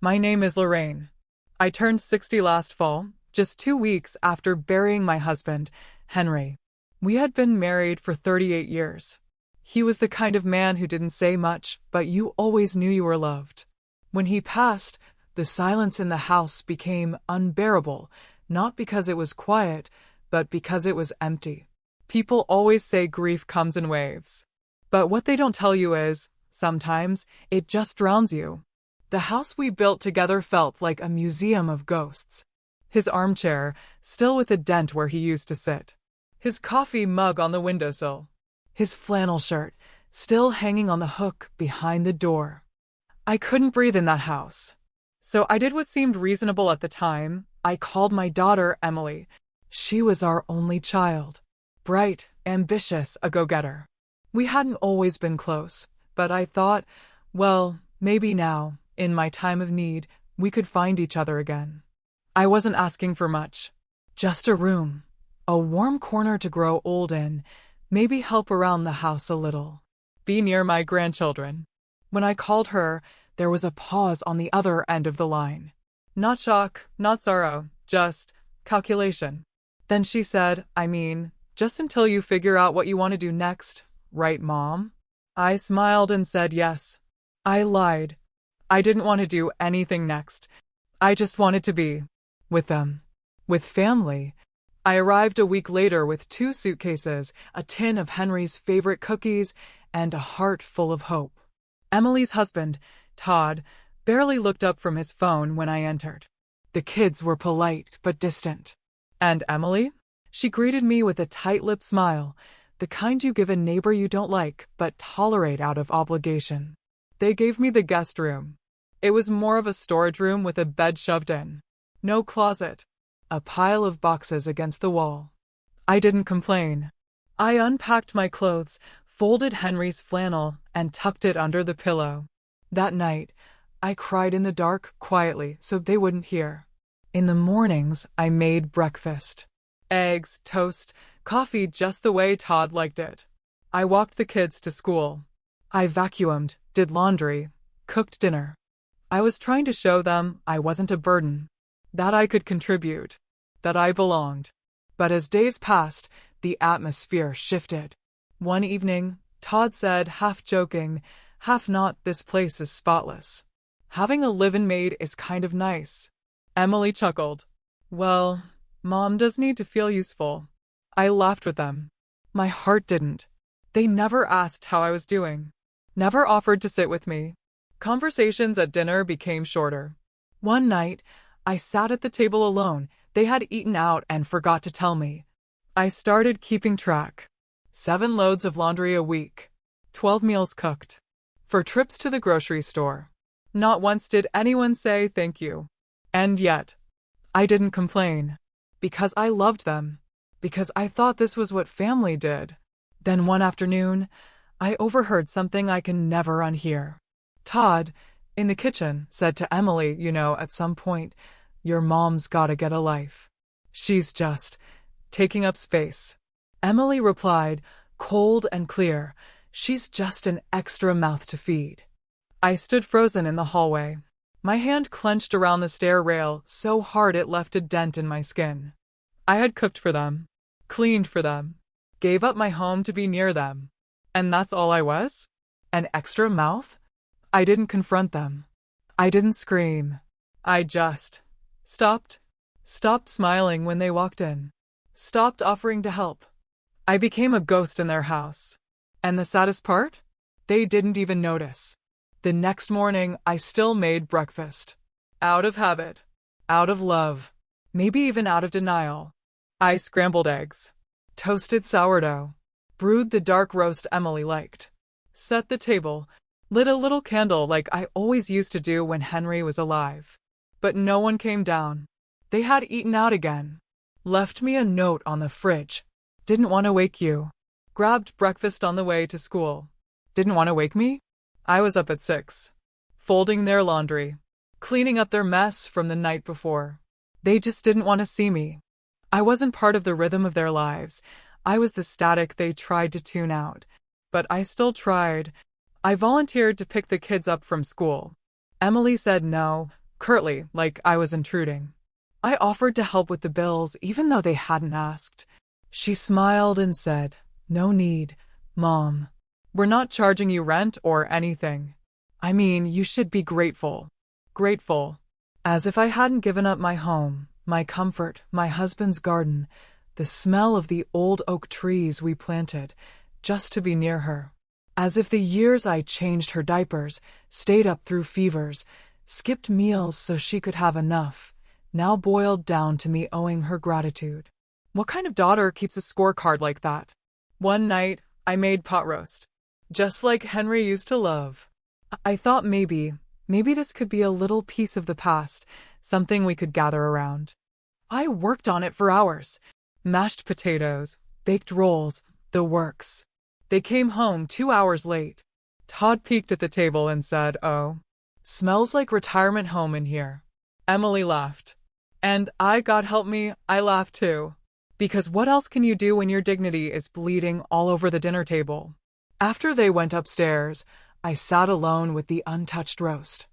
My name is Lorraine. I turned 60 last fall, just 2 weeks after burying my husband, Henry. We had been married for 38 years. He was the kind of man who didn't say much, but you always knew you were loved. When he passed, the silence in the house became unbearable, not because it was quiet, but because it was empty. People always say grief comes in waves. But what they don't tell you is, sometimes, it just drowns you. The house we built together felt like a museum of ghosts. His armchair, still with a dent where he used to sit. His coffee mug on the windowsill. His flannel shirt, still hanging on the hook behind the door. I couldn't breathe in that house. So I did what seemed reasonable at the time. I called my daughter Emily. She was our only child. Bright, ambitious, a go-getter. We hadn't always been close, but I thought, well, maybe now, in my time of need, we could find each other again. I wasn't asking for much. Just a room. A warm corner to grow old in. Maybe help around the house a little. Be near my grandchildren. When I called her, there was a pause on the other end of the line. Not shock, not sorrow, just calculation. Then she said, just until you figure out what you want to do next, right, Mom? I smiled and said yes. I lied. I didn't want to do anything next. I just wanted to be with them. With family. I arrived a week later with 2 suitcases, a tin of Henry's favorite cookies, and a heart full of hope. Emily's husband, Todd, barely looked up from his phone when I entered. The kids were polite but distant. And Emily? She greeted me with a tight-lipped smile, the kind you give a neighbor you don't like but tolerate out of obligation. They gave me the guest room. It was more of a storage room with a bed shoved in. No closet. A pile of boxes against the wall. I didn't complain. I unpacked my clothes, folded Henry's flannel, and tucked it under the pillow. That night, I cried in the dark, quietly, so they wouldn't hear. In the mornings, I made breakfast. Eggs, toast, coffee just the way Todd liked it. I walked the kids to school. I vacuumed, did laundry, cooked dinner. I was trying to show them I wasn't a burden, that I could contribute, that I belonged. But as days passed, the atmosphere shifted. One evening, Todd said, half joking, half not, this place is spotless. Having a live-in maid is kind of nice. Emily chuckled. Well, Mom does need to feel useful. I laughed with them. My heart didn't. They never asked how I was doing. Never offered to sit with me. Conversations at dinner became shorter. One night, I sat at the table alone. They had eaten out and forgot to tell me. I started keeping track. 7 loads of laundry a week. 12 meals cooked. For trips to the grocery store. Not once did anyone say thank you. And yet, I didn't complain. Because I loved them. Because I thought this was what family did. Then one afternoon, I overheard something I can never unhear. Todd, in the kitchen, said to Emily, at some point, your mom's gotta get a life. She's just taking up space. Emily replied, cold and clear, she's just an extra mouth to feed. I stood frozen in the hallway. My hand clenched around the stair rail so hard it left a dent in my skin. I had cooked for them, cleaned for them, gave up my home to be near them. And that's all I was? An extra mouth? I didn't confront them. I didn't scream. I just stopped smiling when they walked in. Stopped offering to help. I became a ghost in their house. And the saddest part? They didn't even notice. The next morning, I still made breakfast. Out of habit. Out of love. Maybe even out of denial. I scrambled eggs. Toasted sourdough. Brewed the dark roast Emily liked. Set the table. Lit a little candle like I always used to do when Henry was alive. But no one came down. They had eaten out again. Left me a note on the fridge. Didn't want to wake you. Grabbed breakfast on the way to school. Didn't want to wake me? I was up at 6. Folding their laundry. Cleaning up their mess from the night before. They just didn't want to see me. I wasn't part of the rhythm of their lives. I was the static they tried to tune out. But I still tried. I volunteered to pick the kids up from school. Emily said no, curtly, like I was intruding. I offered to help with the bills even though they hadn't asked. She smiled and said, "No need, Mom. We're not charging you rent or anything. I mean, you should be grateful." Grateful. As if I hadn't given up my home, my comfort, my husband's garden, the smell of the old oak trees we planted, just to be near her. As if the years I changed her diapers, stayed up through fevers, skipped meals so she could have enough, now boiled down to me owing her gratitude. What kind of daughter keeps a scorecard like that? One night, I made pot roast. Just like Henry used to love. I thought maybe this could be a little piece of the past, something we could gather around. I worked on it for hours. Mashed potatoes, baked rolls, the works. They came home 2 hours late. Todd peeked at the table and said, "Oh, smells like retirement home in here." Emily laughed. And God help me, I laughed too. Because what else can you do when your dignity is bleeding all over the dinner table? After they went upstairs, I sat alone with the untouched roast.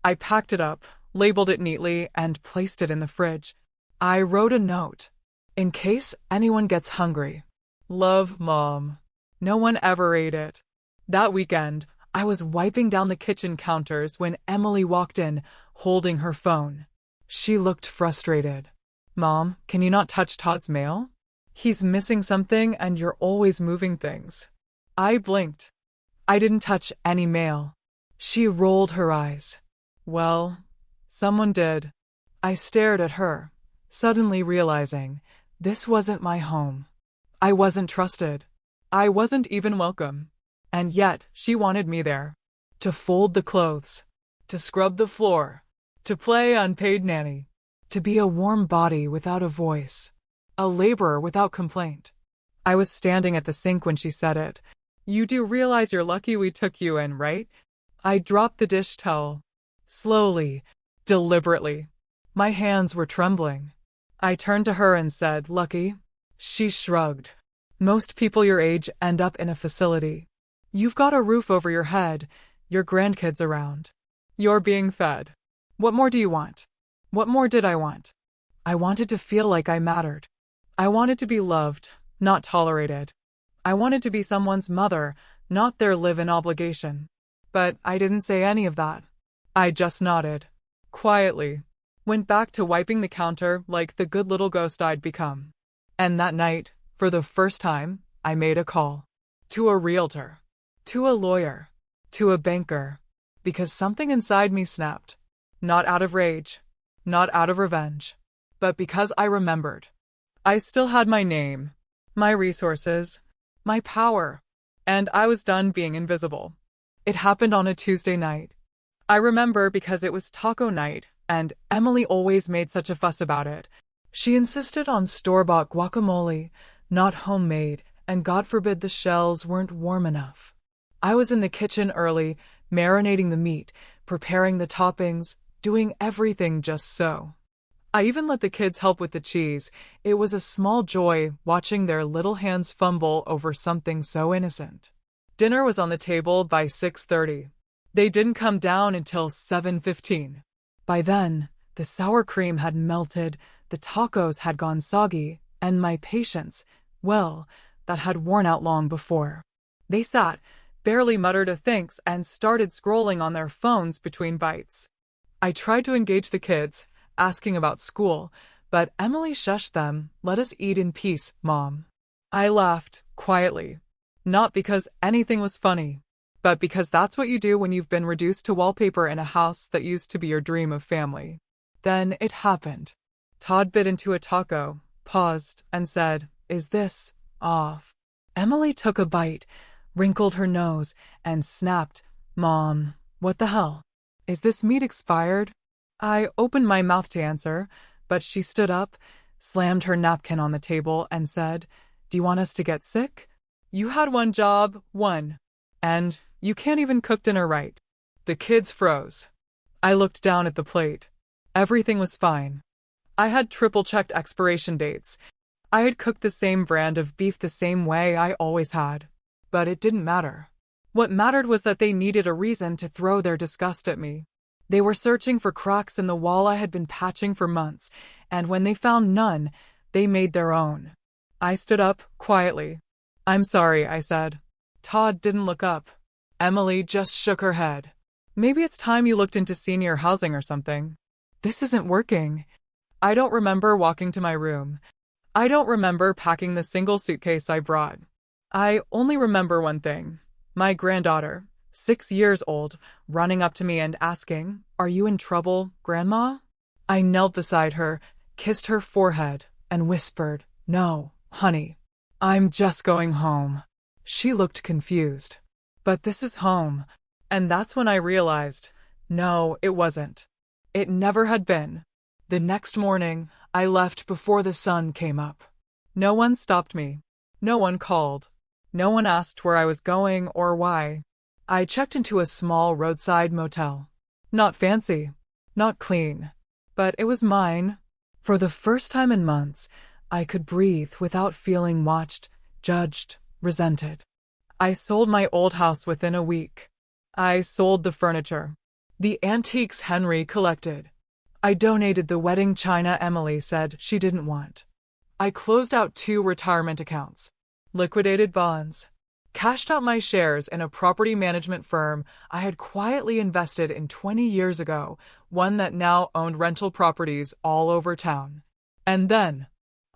I packed it up, labeled it neatly, and placed it in the fridge. I wrote a note. In case anyone gets hungry. Love, Mom. No one ever ate it. That weekend, I was wiping down the kitchen counters when Emily walked in, holding her phone. She looked frustrated. "Mom, can you not touch Todd's mail? He's missing something and you're always moving things." I blinked. I didn't touch any mail. She rolled her eyes. "Well, someone did." I stared at her, suddenly realizing this wasn't my home. I wasn't trusted. I wasn't even welcome. And yet, she wanted me there. To fold the clothes. To scrub the floor. To play unpaid nanny. To be a warm body without a voice. A laborer without complaint. I was standing at the sink when she said it. "You do realize you're lucky we took you in, right?" I dropped the dish towel. Slowly, deliberately. My hands were trembling. I turned to her and said, "Lucky?" She shrugged. "Most people your age end up in a facility. You've got a roof over your head, your grandkids around. You're being fed. What more do you want?" What more did I want? I wanted to feel like I mattered. I wanted to be loved, not tolerated. I wanted to be someone's mother, not their live-in obligation. But I didn't say any of that. I just nodded. Quietly. Went back to wiping the counter like the good little ghost I'd become. And that night, for the first time, I made a call. To a realtor. To a lawyer. To a banker. Because something inside me snapped. Not out of rage. Not out of revenge. But because I remembered. I still had my name. My resources. My power. And I was done being invisible. It happened on a Tuesday night. I remember because it was taco night, and Emily always made such a fuss about it. She insisted on store-bought guacamole, not homemade, and God forbid the shells weren't warm enough. I was in the kitchen early, marinating the meat, preparing the toppings, doing everything just so. I even let the kids help with the cheese. It was a small joy watching their little hands fumble over something so innocent. Dinner was on the table by 6:30. They didn't come down until 7:15. By then, the sour cream had melted, the tacos had gone soggy, and my patience, well, that had worn out long before. They sat, barely muttered a thanks, and started scrolling on their phones between bites. I tried to engage the kids, asking about school, but Emily shushed them. "Let us eat in peace, Mom." I laughed, quietly. Not because anything was funny, but because that's what you do when you've been reduced to wallpaper in a house that used to be your dream of family. Then it happened. Todd bit into a taco, paused, and said, "Is this off?" Emily took a bite, wrinkled her nose, and snapped, "Mom, what the hell? Is this meat expired?" I opened my mouth to answer, but she stood up, slammed her napkin on the table, and said, "Do you want us to get sick? You had one job, one. And you can't even cook dinner right." The kids froze. I looked down at the plate. Everything was fine. I had triple-checked expiration dates. I had cooked the same brand of beef the same way I always had. But it didn't matter. What mattered was that they needed a reason to throw their disgust at me. They were searching for cracks in the wall I had been patching for months, and when they found none, they made their own. I stood up, quietly. "I'm sorry," I said. Todd didn't look up. Emily just shook her head. "Maybe it's time you looked into senior housing or something. This isn't working." I don't remember walking to my room. I don't remember packing the single suitcase I brought. I only remember one thing. My granddaughter, 6 years old, running up to me and asking, "Are you in trouble, Grandma?" I knelt beside her, kissed her forehead, and whispered, "No, honey. I'm just going home." She looked confused. "But this is home." And that's when I realized, no, it wasn't. It never had been. The next morning, I left before the sun came up. No one stopped me. No one called. No one asked where I was going or why. I checked into a small roadside motel. Not fancy, not clean, but it was mine. For the first time in months, I could breathe without feeling watched, judged, resented. I sold my old house within a week. I sold the furniture, the antiques Henry collected. I donated the wedding china Emily said she didn't want. I closed out 2 retirement accounts, liquidated bonds, cashed out my shares in a property management firm I had quietly invested in 20 years ago, one that now owned rental properties all over town. And then,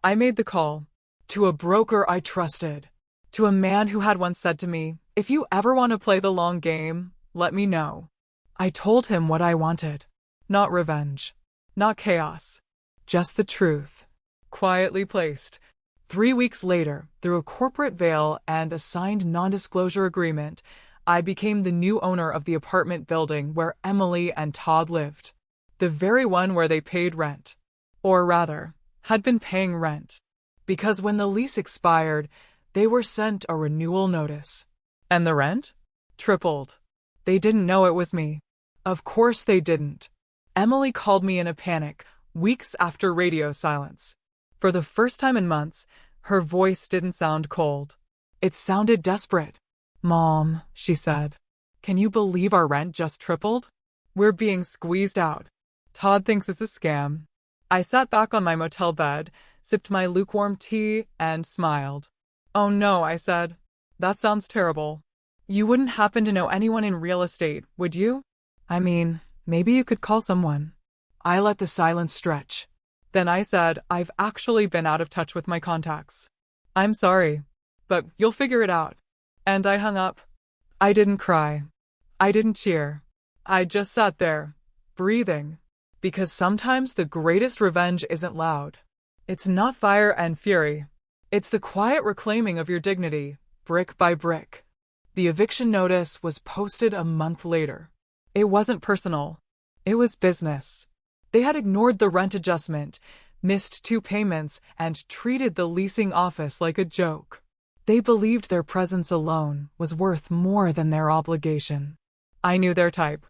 I made the call to a broker I trusted, to a man who had once said to me, "If you ever want to play the long game, let me know." I told him what I wanted. Not revenge, not chaos, just the truth, quietly placed. 3 weeks later, through a corporate veil and a signed non-disclosure agreement, I became the new owner of the apartment building where Emily and Todd lived. The very one where they paid rent. Or rather, had been paying rent. Because when the lease expired, they were sent a renewal notice. And the rent? Tripled. They didn't know it was me. Of course they didn't. Emily called me in a panic, weeks after radio silence. For the first time in months, her voice didn't sound cold. It sounded desperate. "Mom," she said, "can you believe our rent just tripled? We're being squeezed out. Todd thinks it's a scam." I sat back on my motel bed, sipped my lukewarm tea, and smiled. "Oh no," I said. "That sounds terrible. You wouldn't happen to know anyone in real estate, would you? I mean, maybe you could call someone." I let the silence stretch. Then I said, "I've actually been out of touch with my contacts. I'm sorry, but you'll figure it out." And I hung up. I didn't cry. I didn't cheer. I just sat there, breathing. Because sometimes the greatest revenge isn't loud. It's not fire and fury. It's the quiet reclaiming of your dignity, brick by brick. The eviction notice was posted a month later. It wasn't personal. It was business. They had ignored the rent adjustment, missed 2 payments, and treated the leasing office like a joke. They believed their presence alone was worth more than their obligation. I knew their type.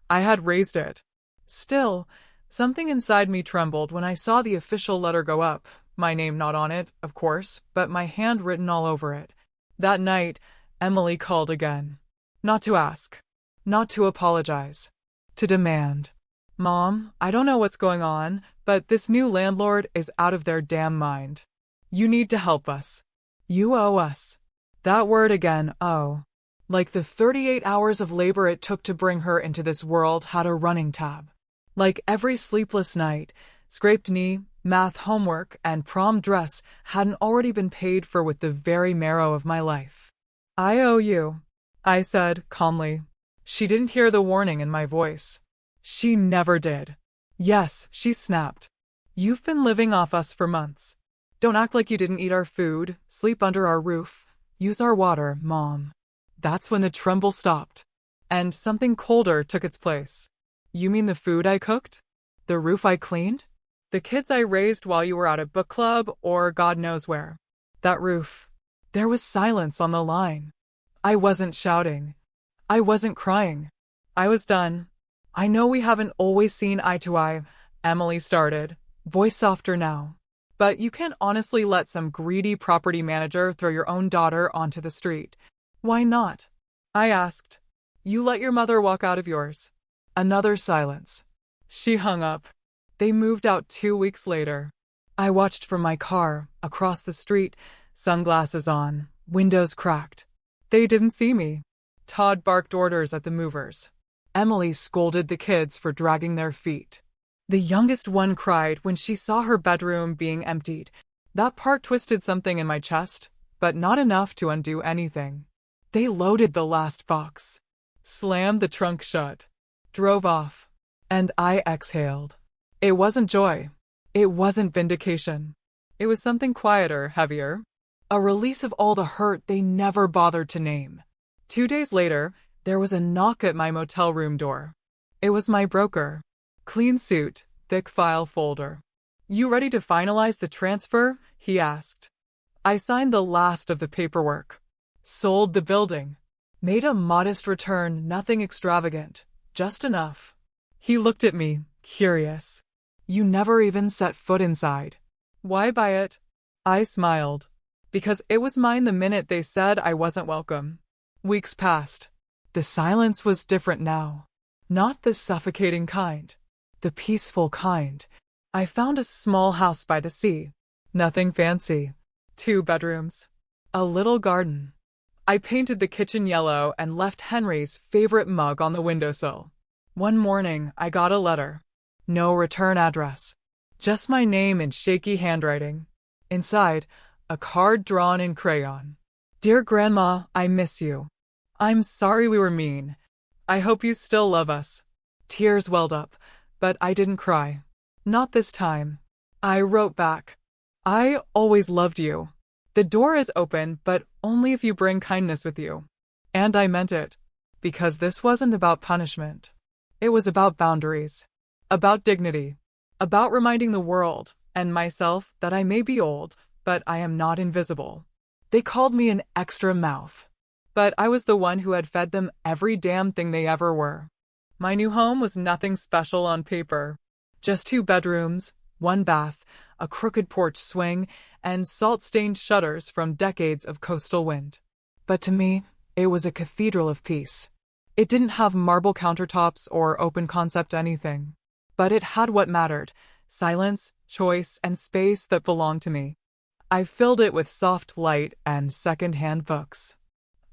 I had raised it. Still, something inside me trembled when I saw the official letter go up, my name not on it, of course, but my hand written all over it. That night, Emily called again. Not to ask. Not to apologize. To demand. "Mom, I don't know what's going on, but this new landlord is out of their damn mind. You need to help us. You owe us." That word again, owe. Like the 38 hours of labor it took to bring her into this world had a running tab. Like every sleepless night, scraped knee, math homework, and prom dress hadn't already been paid for with the very marrow of my life. "I owe you," I said calmly. She didn't hear the warning in my voice. She never did. "Yes," she snapped. "You've been living off us for months. Don't act like you didn't eat our food, sleep under our roof, use our water, Mom." That's when the tremble stopped. And something colder took its place. "You mean the food I cooked? The roof I cleaned? The kids I raised while you were out at book club or God knows where? That roof." There was silence on the line. I wasn't shouting. I wasn't crying. I was done. "I know we haven't always seen eye to eye," Emily started, voice softer now. "But you can't honestly let some greedy property manager throw your own daughter onto the street." "Why not?" I asked. "You let your mother walk out of yours. Another silence. She hung up. They moved out 2 weeks later. I watched from my car, across the street, sunglasses on, windows cracked. They didn't see me. Todd barked orders at the movers. Emily scolded the kids for dragging their feet. The youngest one cried when she saw her bedroom being emptied. That part twisted something in my chest, but not enough to undo anything. They loaded the last box, slammed the trunk shut, drove off, and I exhaled. It wasn't joy. It wasn't vindication. It was something quieter, heavier. A release of all the hurt they never bothered to name. 2 days later, there was a knock at my motel room door. It was my broker. Clean suit, thick file folder. "You ready to finalize the transfer?" he asked. I signed the last of the paperwork. Sold the building. Made a modest return, nothing extravagant, just enough. He looked at me, curious. "You never even set foot inside." "Why buy it?" I smiled. "Because it was mine the minute they said I wasn't welcome." Weeks passed. The silence was different now. Not the suffocating kind. The peaceful kind. I found a small house by the sea. Nothing fancy. 2 bedrooms. A little garden. I painted the kitchen yellow and left Henry's favorite mug on the windowsill. One morning, I got a letter. No return address. Just my name in shaky handwriting. Inside, a card drawn in crayon. "Dear Grandma, I miss you. I'm sorry we were mean. I hope you still love us." Tears welled up, but I didn't cry. Not this time. I wrote back. "I always loved you. The door is open, but only if you bring kindness with you." And I meant it. Because this wasn't about punishment. It was about boundaries. About dignity. About reminding the world, and myself, that I may be old, but I am not invisible. They called me an extra mouth. But I was the one who had fed them every damn thing they ever were. My new home was nothing special on paper. Just 2 bedrooms, 1 bath, a crooked porch swing, and salt-stained shutters from decades of coastal wind. But to me, it was a cathedral of peace. It didn't have marble countertops or open-concept anything. But it had what mattered: silence, choice, and space that belonged to me. I filled it with soft light and second-hand books.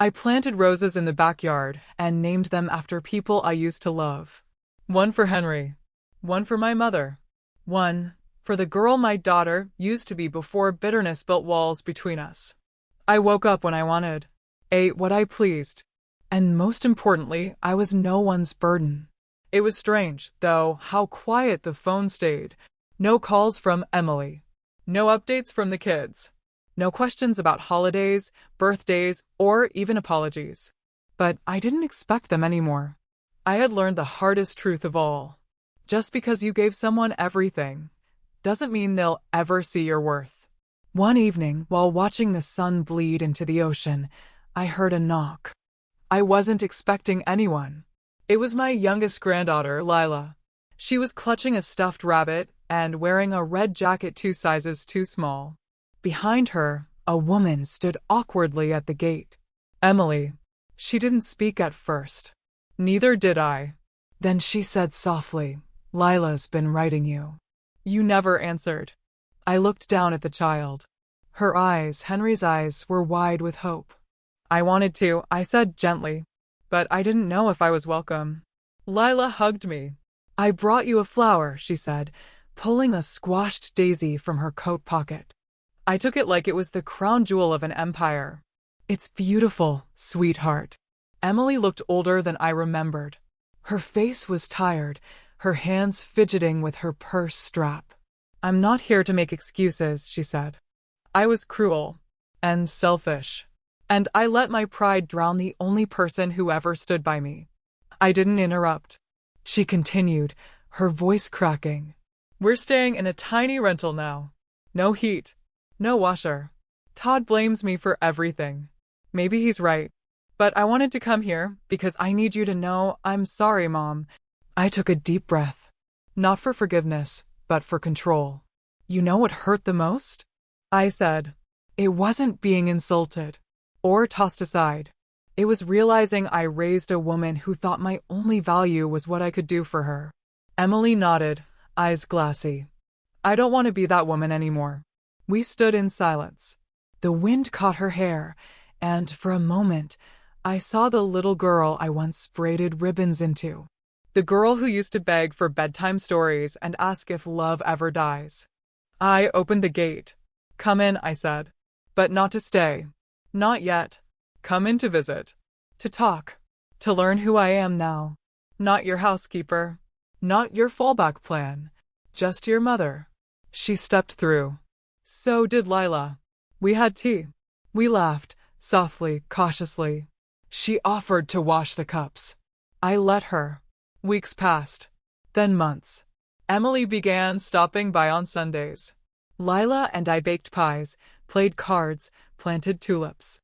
I planted roses in the backyard and named them after people I used to love. One for Henry. One for my mother. One for the girl my daughter used to be before bitterness built walls between us. I woke up when I wanted, ate what I pleased, and most importantly, I was no one's burden. It was strange, though, how quiet the phone stayed. No calls from Emily. No updates from the kids. No questions about holidays, birthdays, or even apologies. But I didn't expect them anymore. I had learned the hardest truth of all. Just because you gave someone everything doesn't mean they'll ever see your worth. One evening, while watching the sun bleed into the ocean, I heard a knock. I wasn't expecting anyone. It was my youngest granddaughter, Lila. She was clutching a stuffed rabbit and wearing a red jacket 2 sizes too small. Behind her, a woman stood awkwardly at the gate. Emily. She didn't speak at first. Neither did I. Then she said softly, "Lila's been writing you." You never answered. I looked down at the child. Her eyes, Henry's eyes, were wide with hope. I wanted to, I said gently, but I didn't know if I was welcome. Lila hugged me. "I brought you a flower," she said, pulling a squashed daisy from her coat pocket. I took it like it was the crown jewel of an empire. "It's beautiful, sweetheart." Emily looked older than I remembered. Her face was tired, her hands fidgeting with her purse strap. "I'm not here to make excuses," she said. I was cruel and selfish, and I let my pride drown the only person who ever stood by me. I didn't interrupt. She continued, her voice cracking. "We're staying in a tiny rental now. No heat. No washer. Todd blames me for everything. Maybe he's right. But I wanted to come here because I need you to know I'm sorry, Mom." I took a deep breath. Not for forgiveness, but for control. "You know what hurt the most?" I said. It wasn't being insulted or tossed aside. It was realizing I raised a woman who thought my only value was what I could do for her. Emily nodded, eyes glassy. I don't want to be that woman anymore. We stood in silence. The wind caught her hair, and for a moment, I saw the little girl I once braided ribbons into. The girl who used to beg for bedtime stories and ask if love ever dies. I opened the gate. Come in, I said. But not to stay. Not yet. Come in to visit. To talk. To learn who I am now. Not your housekeeper. Not your fallback plan. Just your mother. She stepped through. So did Lila. We had tea. We laughed, softly, cautiously. She offered to wash the cups. I let her. Weeks passed. Then months. Emily began stopping by on Sundays. Lila and I baked pies, played cards, planted tulips.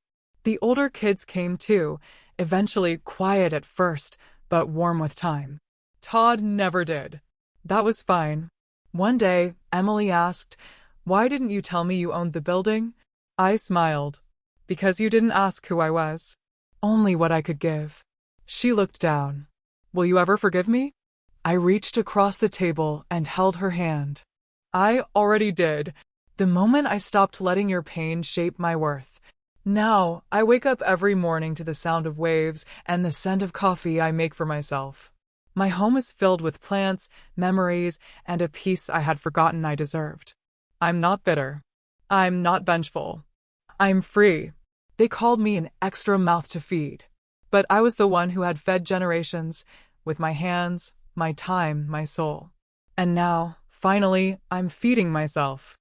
The older kids came too, eventually quiet at first, but warm with time. Todd never did. That was fine. One day, Emily asked, "Why didn't you tell me you owned the building?" I smiled. Because you didn't ask who I was. Only what I could give. She looked down. Will you ever forgive me? I reached across the table and held her hand. I already did, the moment I stopped letting your pain shape my worth. Now, I wake up every morning to the sound of waves and the scent of coffee I make for myself. My home is filled with plants, memories, and a peace I had forgotten I deserved. I'm not bitter. I'm not vengeful. I'm free. They called me an extra mouth to feed. But I was the one who had fed generations, with my hands, my time, my soul. And now, finally, I'm feeding myself.